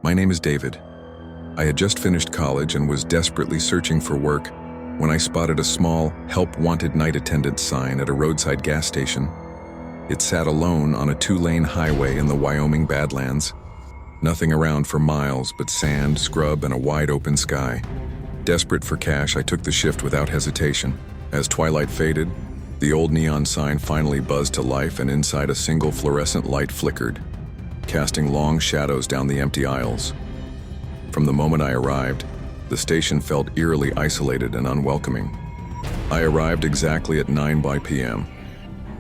My name is David. I had just finished college and was desperately searching for work when I spotted a small, help wanted night attendant sign at a roadside gas station. It sat alone on a 2-lane highway in the Wyoming Badlands. Nothing around for miles but sand, scrub, and a wide open sky. Desperate for cash, I took the shift without hesitation. As twilight faded, the old neon sign finally buzzed to life, and inside a single fluorescent light flickered, casting long shadows down the empty aisles. From the moment I arrived, the station felt eerily isolated and unwelcoming. I arrived exactly at 9 p.m.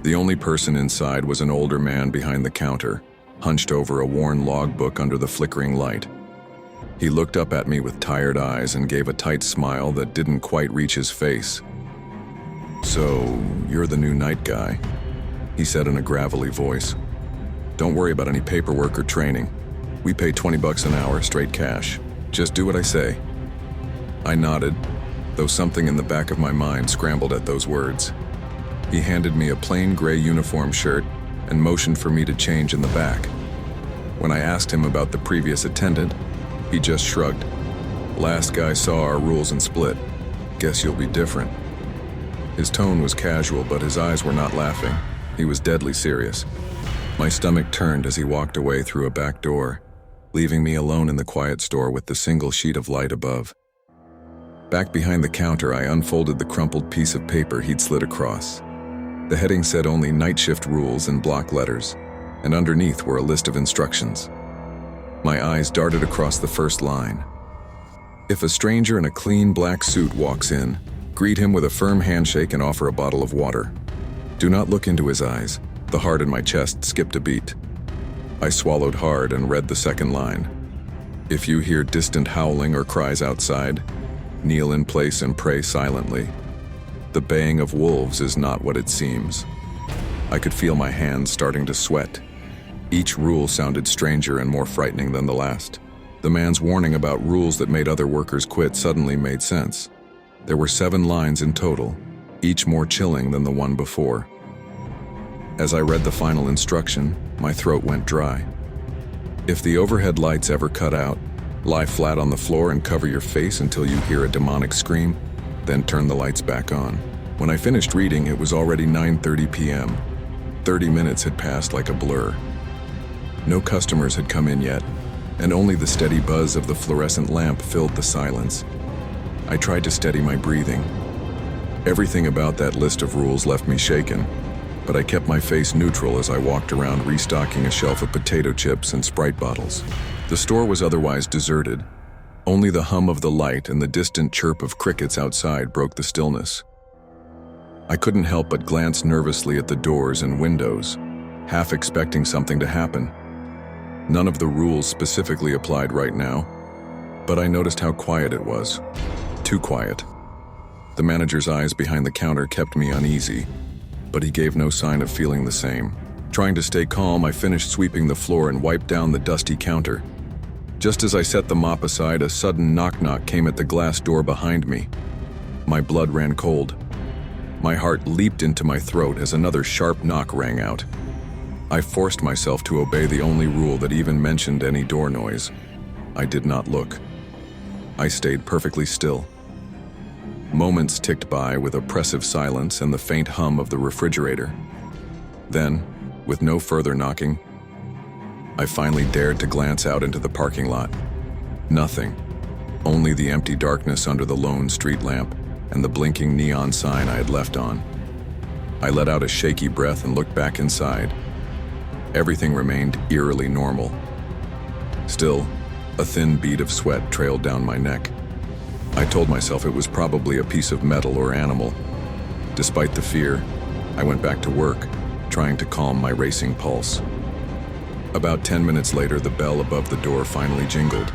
The only person inside was an older man behind the counter, hunched over a worn logbook under the flickering light. He looked up at me with tired eyes and gave a tight smile that didn't quite reach his face. "So, you're the new night guy," he said in a gravelly voice. "Don't worry about any paperwork or training. We pay $20 an hour, straight cash. Just do what I say." I nodded, though something in the back of my mind scrambled at those words. He handed me a plain gray uniform shirt and motioned for me to change in the back. When I asked him about the previous attendant, he just shrugged. "Last guy saw our rules and split. Guess you'll be different." His tone was casual, but his eyes were not laughing. He was deadly serious. My stomach turned as he walked away through a back door, leaving me alone in the quiet store with the single sheet of light above. Back behind the counter, I unfolded the crumpled piece of paper he'd slid across. The heading said only night shift rules in block letters, and underneath were a list of instructions. My eyes darted across the first line. "If a stranger in a clean black suit walks in, greet him with a firm handshake and offer a bottle of water. Do not look into his eyes." The heart in my chest skipped a beat. I swallowed hard and read the second line. "If you hear distant howling or cries outside, kneel in place and pray silently. The baying of wolves is not what it seems." I could feel my hands starting to sweat. Each rule sounded stranger and more frightening than the last. The man's warning about rules that made other workers quit suddenly made sense. There were 7 lines in total, each more chilling than the one before. As I read the final instruction, my throat went dry. "If the overhead lights ever cut out, lie flat on the floor and cover your face until you hear a demonic scream, then turn the lights back on." When I finished reading, it was already 9:30 p.m. 30 minutes had passed like a blur. No customers had come in yet, and only the steady buzz of the fluorescent lamp filled the silence. I tried to steady my breathing. Everything about that list of rules left me shaken, but I kept my face neutral as I walked around restocking a shelf of potato chips and Sprite bottles. The store was otherwise deserted. Only the hum of the light and the distant chirp of crickets outside broke the stillness. I couldn't help but glance nervously at the doors and windows, half expecting something to happen. None of the rules specifically applied right now, but I noticed how quiet it was. Too quiet. The manager's eyes behind the counter kept me uneasy, but he gave no sign of feeling the same. Trying to stay calm, I finished sweeping the floor and wiped down the dusty counter. Just as I set the mop aside, a sudden knock-knock came at the glass door behind me. My blood ran cold. My heart leaped into my throat as another sharp knock rang out. I forced myself to obey the only rule that even mentioned any door noise. I did not look. I stayed perfectly still. Moments ticked by with oppressive silence and the faint hum of the refrigerator. Then, with no further knocking, I finally dared to glance out into the parking lot. Nothing. Only the empty darkness under the lone street lamp and the blinking neon sign I had left on. I let out a shaky breath and looked back inside. Everything remained eerily normal. Still, a thin bead of sweat trailed down my neck. I told myself it was probably a piece of metal or animal. Despite the fear, I went back to work, trying to calm my racing pulse. About 10 minutes later, the bell above the door finally jingled.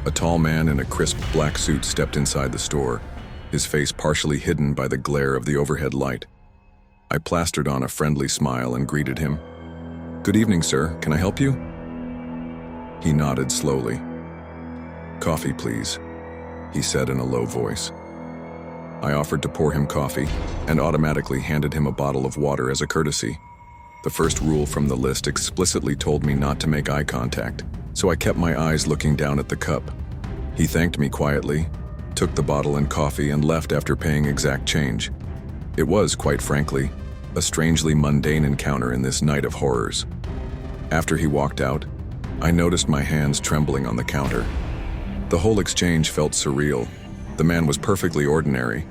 A tall man in a crisp black suit stepped inside the store, his face partially hidden by the glare of the overhead light. I plastered on a friendly smile and greeted him. "Good evening, sir. Can I help you?" He nodded slowly. "Coffee, please," he said in a low voice. I offered to pour him coffee and automatically handed him a bottle of water as a courtesy. The first rule from the list explicitly told me not to make eye contact, so I kept my eyes looking down at the cup. He thanked me quietly, took the bottle and coffee, and left after paying exact change. It was, quite frankly, a strangely mundane encounter in this night of horrors. After he walked out, I noticed my hands trembling on the counter. The whole exchange felt surreal. The man was perfectly ordinary,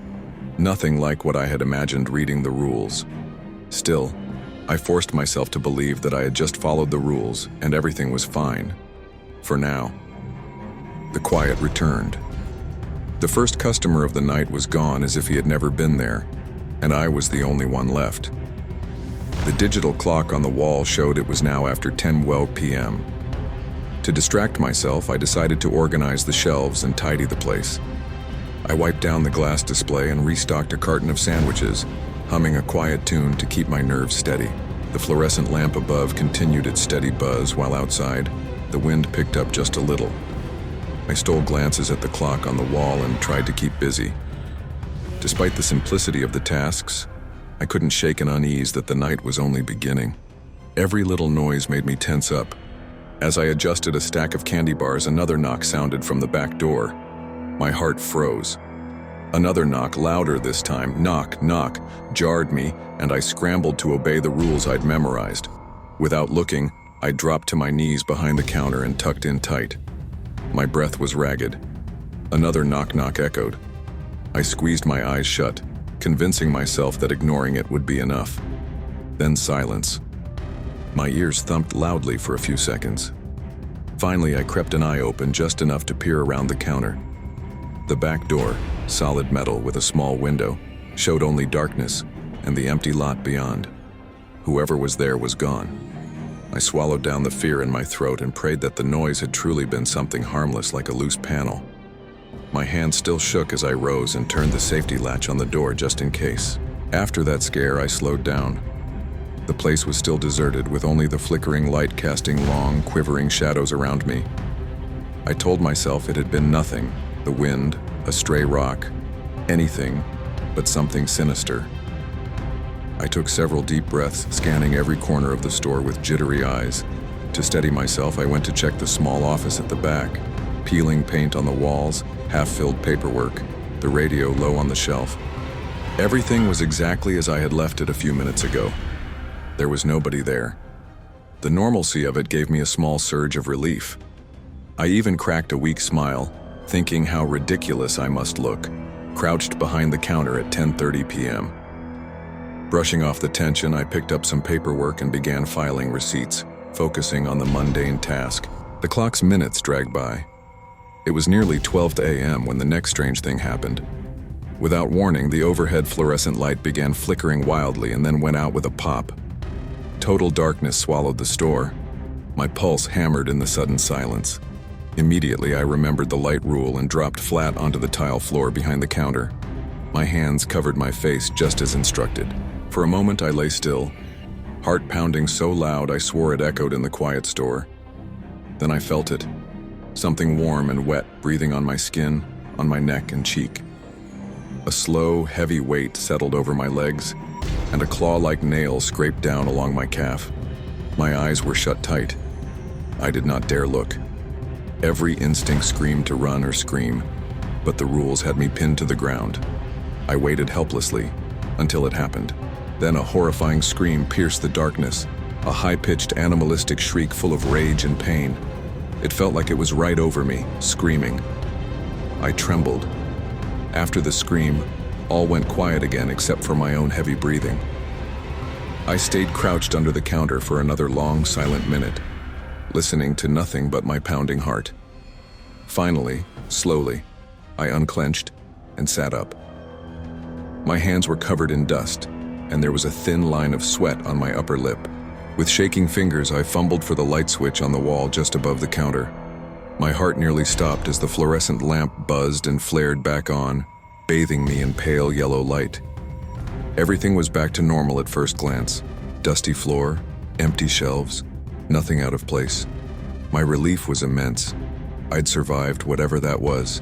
nothing like what I had imagined reading the rules. Still, I forced myself to believe that I had just followed the rules and everything was fine. For now. The quiet returned. The first customer of the night was gone as if he had never been there, and I was the only one left. The digital clock on the wall showed it was now after 10:12 p.m. To distract myself, I decided to organize the shelves and tidy the place. I wiped down the glass display and restocked a carton of sandwiches, humming a quiet tune to keep my nerves steady. The fluorescent lamp above continued its steady buzz, while outside, the wind picked up just a little. I stole glances at the clock on the wall and tried to keep busy. Despite the simplicity of the tasks, I couldn't shake an unease that the night was only beginning. Every little noise made me tense up. As I adjusted a stack of candy bars, another knock sounded from the back door. My heart froze. Another knock, louder this time, knock, knock, jarred me, and I scrambled to obey the rules I'd memorized. Without looking, I dropped to my knees behind the counter and tucked in tight. My breath was ragged. Another knock-knock echoed. I squeezed my eyes shut, convincing myself that ignoring it would be enough. Then silence. My ears thumped loudly for a few seconds. Finally, I crept an eye open just enough to peer around the counter. The back door, solid metal with a small window, showed only darkness and the empty lot beyond. Whoever was there was gone. I swallowed down the fear in my throat and prayed that the noise had truly been something harmless like a loose panel. My hand still shook as I rose and turned the safety latch on the door just in case. After that scare, I slowed down. The place was still deserted, with only the flickering light casting long, quivering shadows around me. I told myself it had been nothing, the wind, a stray rock, anything but something sinister. I took several deep breaths, scanning every corner of the store with jittery eyes. To steady myself, I went to check the small office at the back. Peeling paint on the walls, half-filled paperwork, the radio low on the shelf. Everything was exactly as I had left it a few minutes ago. There was nobody there. The normalcy of it gave me a small surge of relief. I even cracked a weak smile, thinking how ridiculous I must look, crouched behind the counter at 10:30 p.m. Brushing off the tension, I picked up some paperwork and began filing receipts, focusing on the mundane task. The clock's minutes dragged by. It was nearly 12 a.m. when the next strange thing happened. Without warning, the overhead fluorescent light began flickering wildly and then went out with a pop. Total darkness swallowed the store. My pulse hammered in the sudden silence. Immediately, I remembered the light rule and dropped flat onto the tile floor behind the counter. My hands covered my face just as instructed. For a moment, I lay still, heart pounding so loud I swore it echoed in the quiet store. Then I felt it. Something warm and wet breathing on my skin, on my neck and cheek. A slow, heavy weight settled over my legs, and a claw-like nail scraped down along my calf. My eyes were shut tight. I did not dare look. Every instinct screamed to run or scream, but the rules had me pinned to the ground. I waited helplessly until it happened. Then a horrifying scream pierced the darkness, a high-pitched animalistic shriek full of rage and pain. It felt like it was right over me, screaming. I trembled. After the scream, all went quiet again except for my own heavy breathing. I stayed crouched under the counter for another long, silent minute, listening to nothing but my pounding heart. Finally, slowly, I unclenched and sat up. My hands were covered in dust, and there was a thin line of sweat on my upper lip. With shaking fingers, I fumbled for the light switch on the wall just above the counter. My heart nearly stopped as the fluorescent lamp buzzed and flared back on, bathing me in pale yellow light. Everything was back to normal at first glance. Dusty floor, empty shelves, nothing out of place. My relief was immense. I'd survived whatever that was.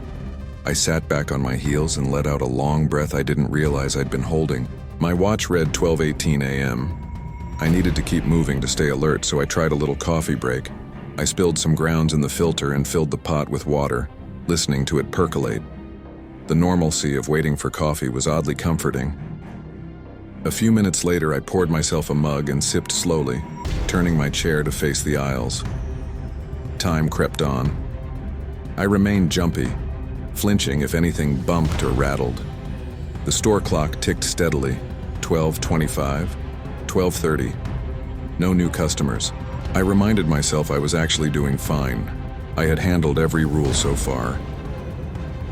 I sat back on my heels and let out a long breath I didn't realize I'd been holding. My watch read 12:18 a.m. I needed to keep moving to stay alert, so I tried a little coffee break. I spilled some grounds in the filter and filled the pot with water, listening to it percolate. The normalcy of waiting for coffee was oddly comforting. A few minutes later, I poured myself a mug and sipped slowly, turning my chair to face the aisles. Time crept on. I remained jumpy, flinching if anything bumped or rattled. The store clock ticked steadily, 12:25, 12:30. No new customers. I reminded myself I was actually doing fine. I had handled every rule so far.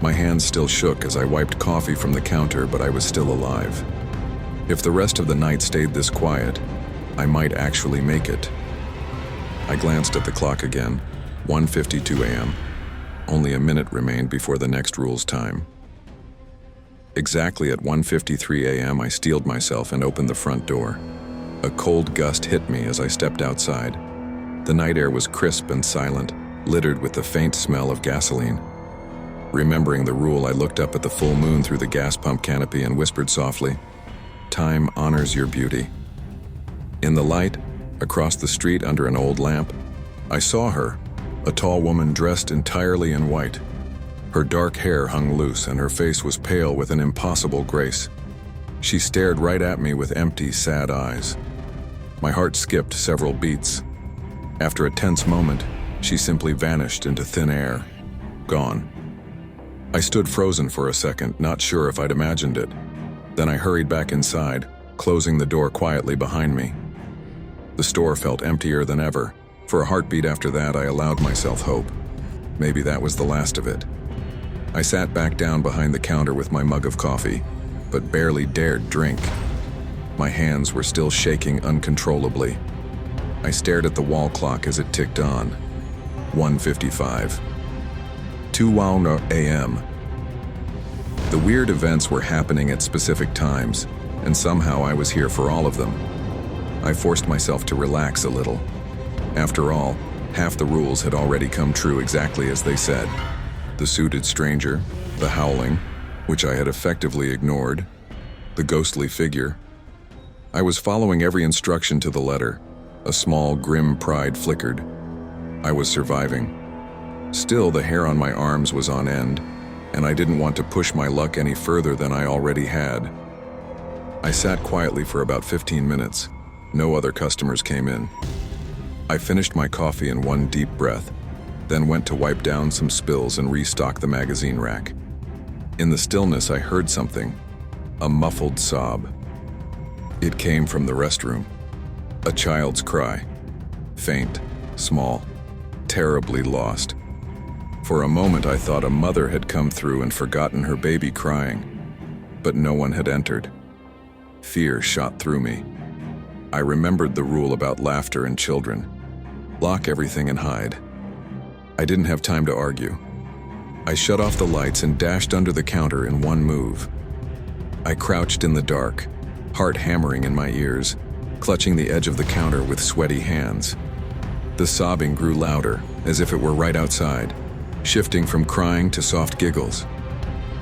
My hands still shook as I wiped coffee from the counter, but I was still alive. If the rest of the night stayed this quiet, I might actually make it. I glanced at the clock again, 1:52 a.m. Only a minute remained before the next rule's time. Exactly at 1:53 a.m., I steeled myself and opened the front door. A cold gust hit me as I stepped outside. The night air was crisp and silent, littered with the faint smell of gasoline. Remembering the rule, I looked up at the full moon through the gas pump canopy and whispered softly, "Time honors your beauty." In the light, across the street under an old lamp, I saw her, a tall woman dressed entirely in white. Her dark hair hung loose and her face was pale with an impossible grace. She stared right at me with empty, sad eyes. My heart skipped several beats. After a tense moment, she simply vanished into thin air. Gone. I stood frozen for a second, not sure if I'd imagined it. Then I hurried back inside, closing the door quietly behind me. The store felt emptier than ever. For a heartbeat after that, I allowed myself hope. Maybe that was the last of it. I sat back down behind the counter with my mug of coffee, but barely dared drink. My hands were still shaking uncontrollably. I stared at the wall clock as it ticked on. 1:55. 2:00 a.m. The weird events were happening at specific times, and somehow I was here for all of them. I forced myself to relax a little. After all, half the rules had already come true exactly as they said. The suited stranger, the howling, which I had effectively ignored, the ghostly figure. I was following every instruction to the letter. A small, grim pride flickered. I was surviving. Still, the hair on my arms was on end, and I didn't want to push my luck any further than I already had. I sat quietly for about 15 minutes. No other customers came in. I finished my coffee in one deep breath, then went to wipe down some spills and restock the magazine rack. In the stillness, I heard something, a muffled sob. It came from the restroom. A child's cry. Faint, small, terribly lost. For a moment, I thought a mother had come through and forgotten her baby crying, but no one had entered. Fear shot through me. I remembered the rule about laughter and children. Lock everything and hide. I didn't have time to argue. I shut off the lights and dashed under the counter in one move. I crouched in the dark, heart hammering in my ears, clutching the edge of the counter with sweaty hands. The sobbing grew louder, as if it were right outside, shifting from crying to soft giggles.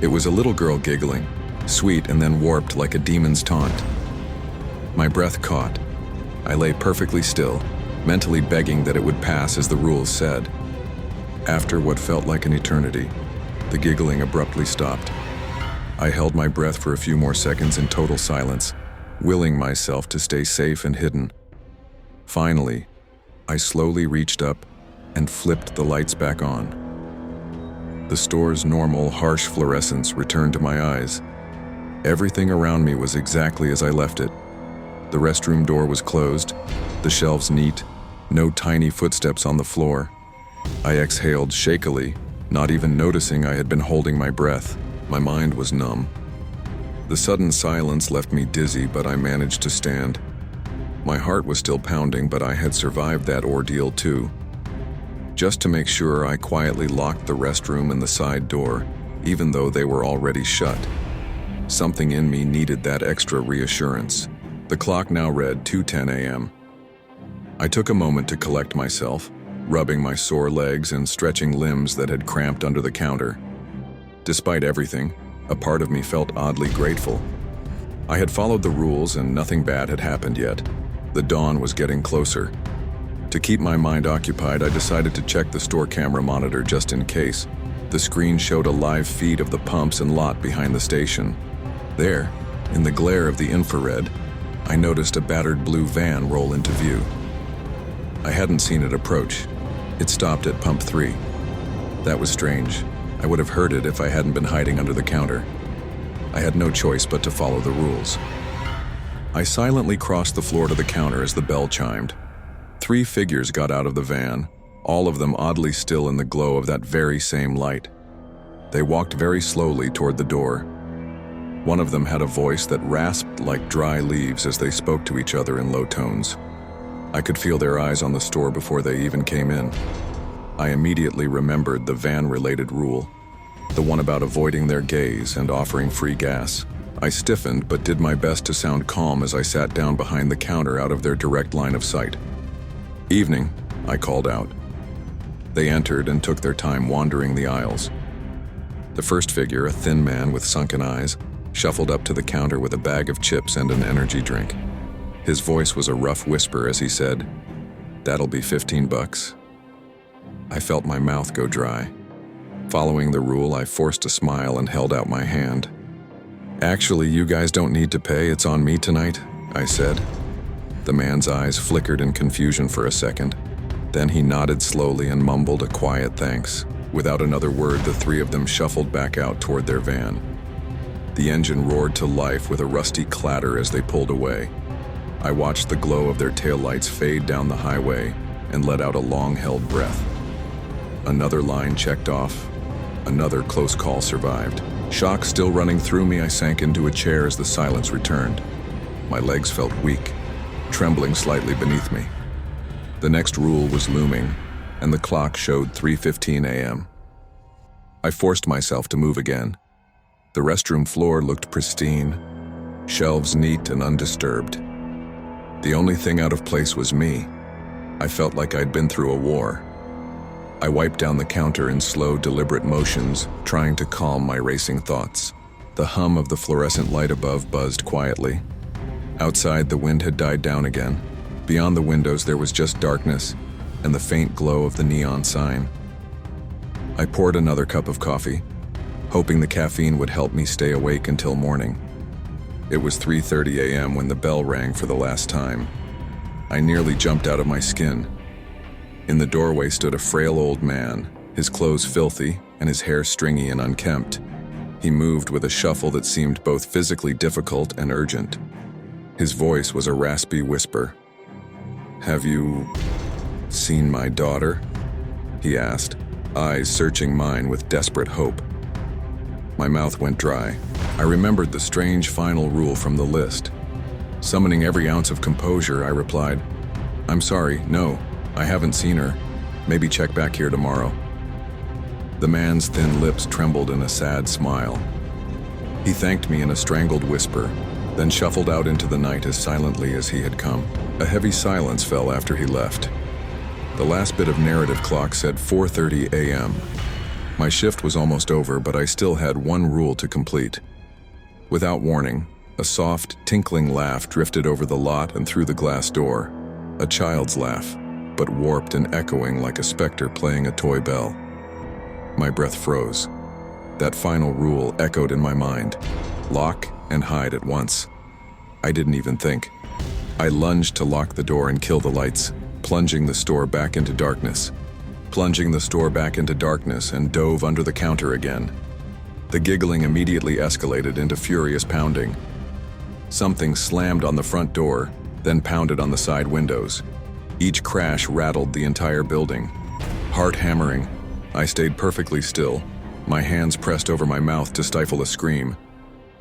It was a little girl giggling, sweet and then warped like a demon's taunt. My breath caught. I lay perfectly still, mentally begging that it would pass as the rules said. After what felt like an eternity, the giggling abruptly stopped. I held my breath for a few more seconds in total silence, willing myself to stay safe and hidden. Finally, I slowly reached up and flipped the lights back on. The store's normal, harsh fluorescence returned to my eyes. Everything around me was exactly as I left it. The restroom door was closed, the shelves neat, no tiny footsteps on the floor. I exhaled shakily, not even noticing I had been holding my breath. My mind was numb. The sudden silence left me dizzy, but I managed to stand. My heart was still pounding, but I had survived that ordeal too. Just to make sure, I quietly locked the restroom and the side door, even though they were already shut. Something in me needed that extra reassurance. The clock now read 2:10 a.m. I took a moment to collect myself, rubbing my sore legs and stretching limbs that had cramped under the counter. Despite everything, a part of me felt oddly grateful. I had followed the rules and nothing bad had happened yet. The dawn was getting closer. To keep my mind occupied, I decided to check the store camera monitor just in case. The screen showed a live feed of the pumps and lot behind the station. There, in the glare of the infrared, I noticed a battered blue van roll into view. I hadn't seen it approach. It stopped at pump 3. That was strange. I would have heard it if I hadn't been hiding under the counter. I had no choice but to follow the rules. I silently crossed the floor to the counter as the bell chimed. 3 figures got out of the van, all of them oddly still in the glow of that very same light. They walked very slowly toward the door. One of them had a voice that rasped like dry leaves as they spoke to each other in low tones. I could feel their eyes on the store before they even came in. I immediately remembered the van-related rule, the one about avoiding their gaze and offering free gas. I stiffened but did my best to sound calm as I sat down behind the counter out of their direct line of sight. "Evening," I called out. They entered and took their time wandering the aisles. The first figure, a thin man with sunken eyes, shuffled up to the counter with a bag of chips and an energy drink. His voice was a rough whisper as he said, "That'll be $15. I felt my mouth go dry. Following the rule, I forced a smile and held out my hand. "Actually, you guys don't need to pay, it's on me tonight," I said. The man's eyes flickered in confusion for a second. Then he nodded slowly and mumbled a quiet thanks. Without another word, the 3 of them shuffled back out toward their van. The engine roared to life with a rusty clatter as they pulled away. I watched the glow of their taillights fade down the highway and let out a long-held breath. Another line checked off. Another close call survived. Shock still running through me, I sank into a chair as the silence returned. My legs felt weak, trembling slightly beneath me. The next rule was looming, and the clock showed 3:15 a.m. I forced myself to move again. The restroom floor looked pristine, shelves neat and undisturbed. The only thing out of place was me. I felt like I'd been through a war. I wiped down the counter in slow, deliberate motions, trying to calm my racing thoughts. The hum of the fluorescent light above buzzed quietly. Outside, the wind had died down again. Beyond the windows, there was just darkness and the faint glow of the neon sign. I poured another cup of coffee, hoping the caffeine would help me stay awake until morning. It was 3:30 a.m. when the bell rang for the last time. I nearly jumped out of my skin. In the doorway stood a frail old man, his clothes filthy and his hair stringy and unkempt. He moved with a shuffle that seemed both physically difficult and urgent. His voice was a raspy whisper. "Have you seen my daughter?" he asked, eyes searching mine with desperate hope. My mouth went dry. I remembered the strange final rule from the list. Summoning every ounce of composure, I replied, "I'm sorry, no, I haven't seen her. Maybe check back here tomorrow." The man's thin lips trembled in a sad smile. He thanked me in a strangled whisper, then shuffled out into the night as silently as he had come. A heavy silence fell after he left. The last bit of narrative clock said 4:30 a.m. My shift was almost over, but I still had one rule to complete. Without warning, a soft, tinkling laugh drifted over the lot and through the glass door. A child's laugh, but warped and echoing like a specter playing a toy bell. My breath froze. That final rule echoed in my mind. Lock and hide at once. I didn't even think. I lunged to lock the door and kill the lights, plunging the store back into darkness. And dove under the counter again. The giggling immediately escalated into furious pounding. Something slammed on the front door, then pounded on the side windows. Each crash rattled the entire building. Heart hammering, I stayed perfectly still, my hands pressed over my mouth to stifle a scream.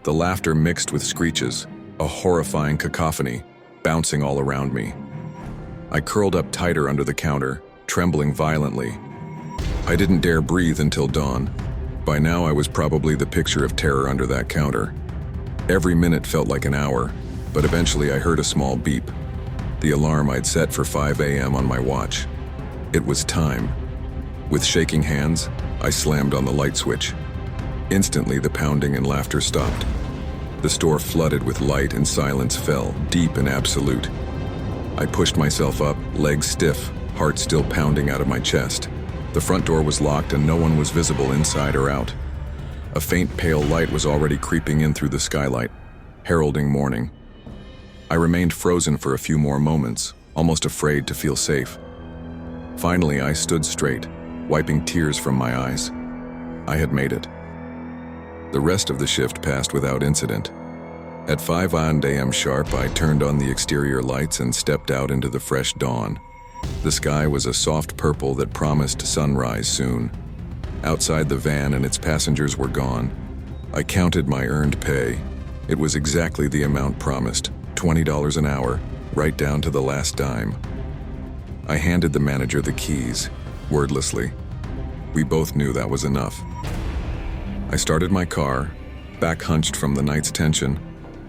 The laughter mixed with screeches, a horrifying cacophony, bouncing all around me. I curled up tighter under the counter, trembling violently. I didn't dare breathe until dawn. By now I was probably the picture of terror under that counter. Every minute felt like an hour, but eventually I heard a small beep. The alarm I'd set for 5 a.m. on my watch. It was time. With shaking hands, I slammed on the light switch. Instantly, the pounding and laughter stopped. The store flooded with light and silence fell, deep and absolute. I pushed myself up, legs stiff, heart still pounding out of my chest. The front door was locked and no one was visible inside or out. A faint pale light was already creeping in through the skylight, heralding morning. I remained frozen for a few more moments, almost afraid to feel safe. Finally, I stood straight, wiping tears from my eyes. I had made it. The rest of the shift passed without incident. At 5 a.m. sharp, I turned on the exterior lights and stepped out into the fresh dawn. The sky was a soft purple that promised sunrise soon. Outside the van and its passengers were gone. I counted my earned pay. It was exactly the amount promised, $20 an hour, right down to the last dime. I handed the manager the keys, wordlessly. We both knew that was enough. I started my car, back hunched from the night's tension,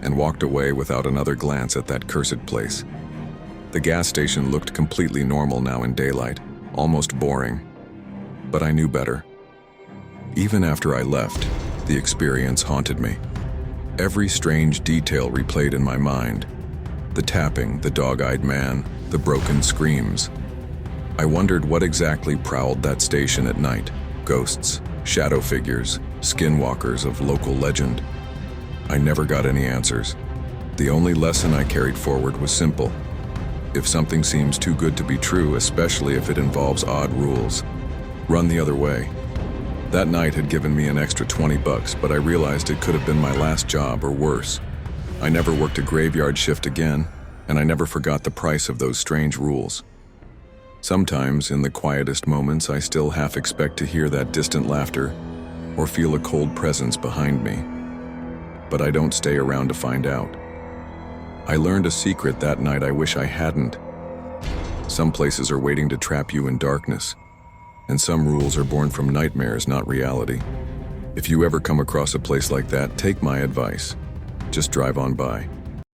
and walked away without another glance at that cursed place. The gas station looked completely normal now in daylight, almost boring. But I knew better. Even after I left, the experience haunted me. Every strange detail replayed in my mind. The tapping, the dog-eyed man, the broken screams. I wondered what exactly prowled that station at night. Ghosts, shadow figures, skinwalkers of local legend. I never got any answers. The only lesson I carried forward was simple. If something seems too good to be true, especially if it involves odd rules, run the other way. That night had given me an extra $20, but I realized it could have been my last job or worse. I never worked a graveyard shift again, and I never forgot the price of those strange rules. Sometimes, in the quietest moments, I still half expect to hear that distant laughter or feel a cold presence behind me. But I don't stay around to find out. I learned a secret that night I wish I hadn't. Some places are waiting to trap you in darkness, and some rules are born from nightmares, not reality. If you ever come across a place like that, take my advice. Just drive on by.